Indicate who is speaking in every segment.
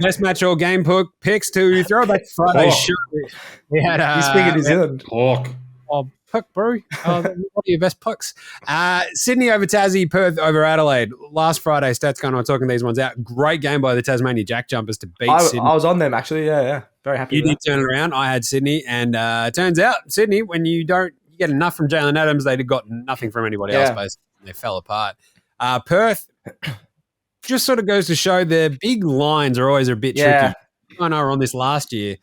Speaker 1: Best match or game picks to throw back to Friday's show. We had
Speaker 2: He's speaking New Zealand.
Speaker 1: Puck, bro. What are your best pucks? Sydney over Tassie, Perth over Adelaide. Last Friday, Stats Gun, I'm talking these ones out. Great game by the Tasmania Jack Jumpers to beat Sydney.
Speaker 2: I was on them, actually. Yeah. Very happy
Speaker 1: You
Speaker 2: with
Speaker 1: did
Speaker 2: that.
Speaker 1: turn it around. I had Sydney. And it turns out, Sydney, when you get enough from Jalen Adams, they got nothing from anybody else, basically. They fell apart. Perth just sort of goes to show the big lines are always a bit tricky. I know we're on this last year.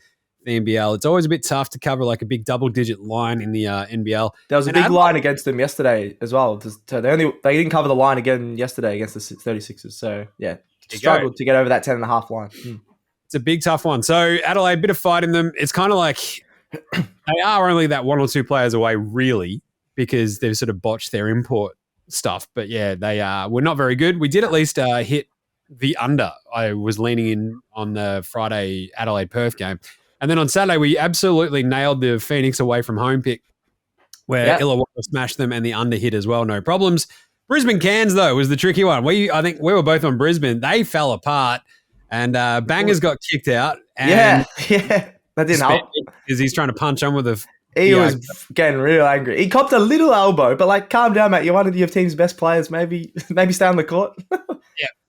Speaker 1: The NBL. It's always a bit tough to cover like a big double-digit line in the NBL.
Speaker 2: There was a big line against them yesterday as well. So they didn't cover the line again yesterday against the 36ers. So, struggled to get over that 10.5 line.
Speaker 1: It's a big, tough one. So, Adelaide, bit of fight in them. It's kind of like they are only that one or two players away, really, because they've sort of botched their import stuff. But, they were not very good. We did at least hit the under. I was leaning in on the Friday Adelaide-Perth game. And then on Saturday, we absolutely nailed the Phoenix away from home pick where Illawarra smashed them and the under hit as well. No problems. Brisbane Cairns, though, was the tricky one. I think we were both on Brisbane. They fell apart and Bangers got kicked out. And
Speaker 2: that didn't help.
Speaker 1: Because he's trying to punch on with
Speaker 2: He was getting real angry. He copped a little elbow, but calm down, mate. You're one of your team's best players. Maybe stay on the court.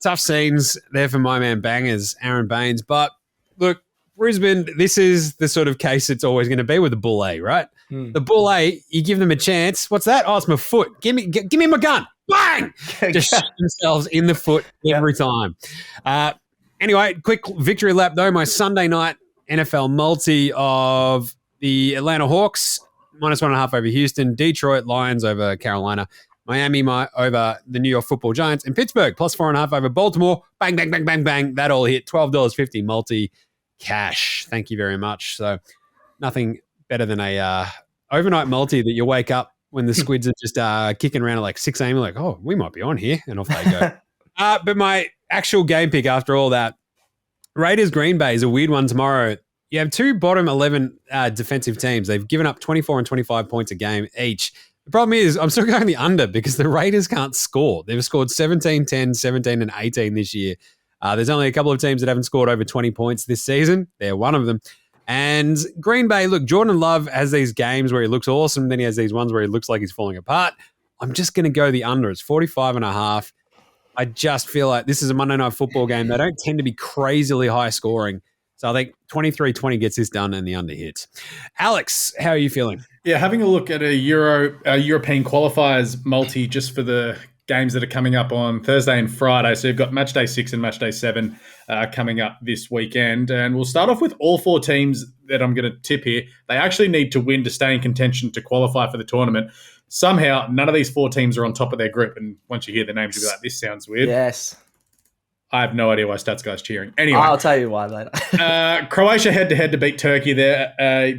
Speaker 1: Tough scenes there for my man Bangers, Aaron Baines. But look, Brisbane, this is the sort of case it's always going to be with the Bull A, right? The Bull A, you give them a chance. What's that? Oh, it's my foot. Give me my gun. Bang! Just shoot themselves in the foot every time. Anyway, quick victory lap, though. My Sunday night NFL multi of the Atlanta Hawks, -1.5 over Houston, Detroit Lions over Carolina, Miami over the New York Football Giants, and Pittsburgh, +4.5 over Baltimore. Bang, bang, bang, bang, bang. That all hit. $12.50 multi. Cash. Thank you very much. So nothing better than a overnight multi that you wake up when the squids are just kicking around at like 6 a.m. You're like, oh, we might be on here. And off they go. But my actual game pick after all that, Raiders Green Bay is a weird one tomorrow. You have two bottom 11 defensive teams. They've given up 24 and 25 points a game each. The problem is I'm still going the under because the Raiders can't score. They've scored 17, 10, 17, and 18 this year. There's only a couple of teams that haven't scored over 20 points this season. They're one of them. And Green Bay, look, Jordan Love has these games where he looks awesome. Then he has these ones where he looks like he's falling apart. I'm just going to go the under. It's 45.5. I just feel like this is a Monday Night Football game. They don't tend to be crazily high scoring. So I think 23-20 gets this done and the under hits. Alex, how are you feeling?
Speaker 3: Yeah, having a look at a European qualifiers multi just for the games that are coming up on Thursday and Friday. So you've got match day 6 and match day 7 coming up this weekend. And we'll start off with all 4 teams that I'm going to tip here. They actually need to win to stay in contention to qualify for the tournament. Somehow, none of these 4 teams are on top of their group. And once you hear the names, you'll be like, this sounds weird.
Speaker 2: Yes.
Speaker 3: I have no idea why Stats Guy's cheering. Anyway.
Speaker 2: I'll tell you why later.
Speaker 3: Croatia head-to-head to beat Turkey there.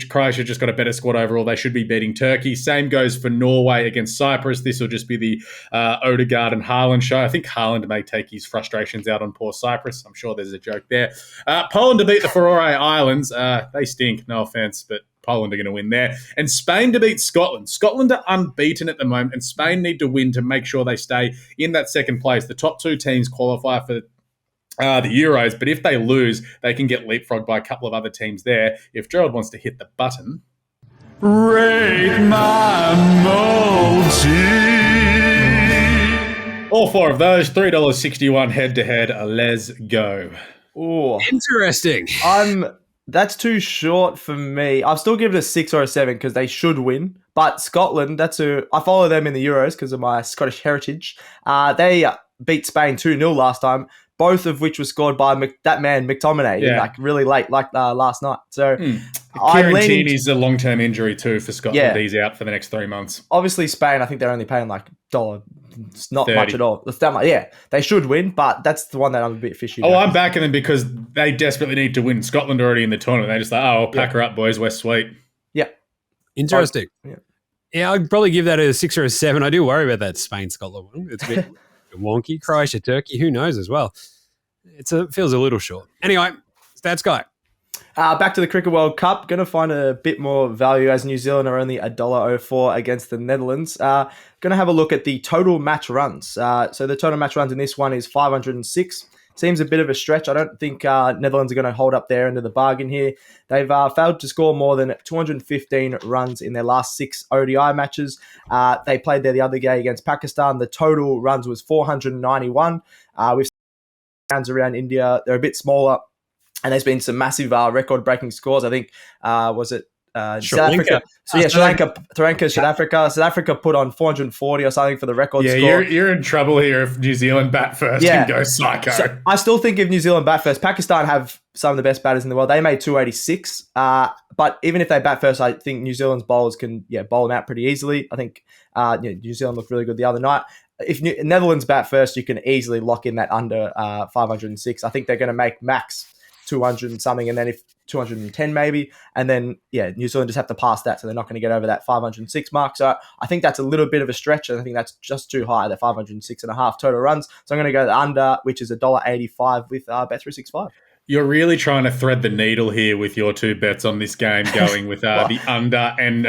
Speaker 3: Croatia just got a better squad overall. They should be beating Turkey. Same goes for Norway against Cyprus. This will just be the Odegaard and Haaland show. I think Haaland may take his frustrations out on poor Cyprus. I'm sure there's a joke there. Poland to beat the Faroe Islands. They stink, no offense, but Poland are going to win there. And Spain to beat Scotland. Scotland are unbeaten at the moment, and Spain need to win to make sure they stay in that second place. The top 2 teams qualify for the Euros, but if they lose, they can get leapfrogged by a couple of other teams there. If Gerald wants to hit the button. Rate my multi. All 4 of those, $3.61 head-to-head. Let's go.
Speaker 2: Ooh.
Speaker 1: Interesting.
Speaker 2: That's too short for me. I'll still give it a 6 or a 7 because they should win. But Scotland, I follow them in the Euros because of my Scottish heritage. They beat Spain 2-0 last time, both of which were scored by that man, McTominay, really late, last night. So
Speaker 3: Kieran Tierney's a long-term injury too for Scotland. Yeah. He's out for the next 3 months.
Speaker 2: Obviously, Spain, I think they're only paying $1. It's not
Speaker 3: 30.
Speaker 2: much at all. They should win, but that's the one that I'm a bit fishy
Speaker 3: about. I'm backing them because they desperately need to win. Scotland already in the tournament. They're just like, pack her up, boys. We're sweet.
Speaker 2: Yeah.
Speaker 1: Interesting. Yeah, I'd probably give that a 6 or a 7. I do worry about that Spain-Scotland one. It's a bit wonky. Croatia, Turkey, who knows as well. It feels a little short. Anyway, Stats Guy.
Speaker 2: Back to the Cricket World Cup. Going to find a bit more value as New Zealand are only $1.04 against the Netherlands. Going to have a look at the total match runs. So the total match runs in this one is 506. seems a bit of a stretch. I don't think Netherlands are going to hold up their end of the bargain here. They've failed to score more than 215 runs in their last 6 ODI matches. They played there the other day against Pakistan. The total runs was 491. We've seen rounds around India. They're a bit smaller, and there's been some massive record-breaking scores. I think, was it South Africa? So yeah, South Africa put on 440 or something for the record score.
Speaker 3: Yeah, you're in trouble here if New Zealand bat first and go psycho.
Speaker 2: So I still think if New Zealand bat first, Pakistan have some of the best batters in the world. They made 286. But even if they bat first, I think New Zealand's bowlers can bowl them out pretty easily. I think New Zealand looked really good the other night. If Netherlands bat first, you can easily lock in that under 506. I think they're going to make max 200 and something, and then if 210 maybe, and then New Zealand just have to pass that, so they're not going to get over that 506 mark. So I think that's a little bit of a stretch, and I think that's just too high, the 506.5 total runs. So I'm going to go the under, which is $1.85 with Bet365.
Speaker 3: You're really trying to thread the needle here with your 2 bets on this game, going with the under and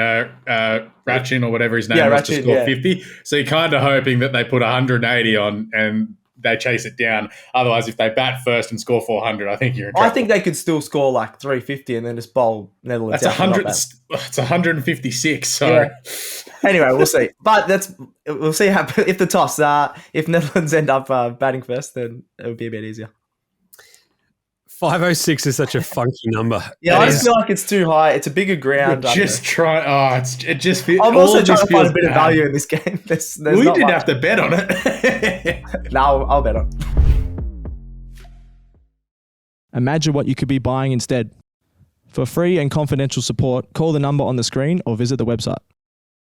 Speaker 3: Ratchin or whatever his name was to score 50. So you're kind of hoping that they put 180 on and they chase it down. Otherwise, if they bat first and score 400, I think you're in trouble.
Speaker 2: I think they could still score like 350 and then just bowl Netherlands.
Speaker 3: That's 100. It's 156. So
Speaker 2: anyway, we'll see. But we'll see how if the toss. If Netherlands end up batting first, then it would be a bit easier.
Speaker 1: 506 is such a funky number.
Speaker 2: Yeah, I just feel like it's too high. It's a bigger ground.
Speaker 3: Just try. It just feels.
Speaker 2: I'm also trying to find a bit of value in this game.
Speaker 3: We didn't have to bet on it.
Speaker 2: No, I'll bet on.
Speaker 4: Imagine what you could be buying instead. For free and confidential support, call the number on the screen or visit the website.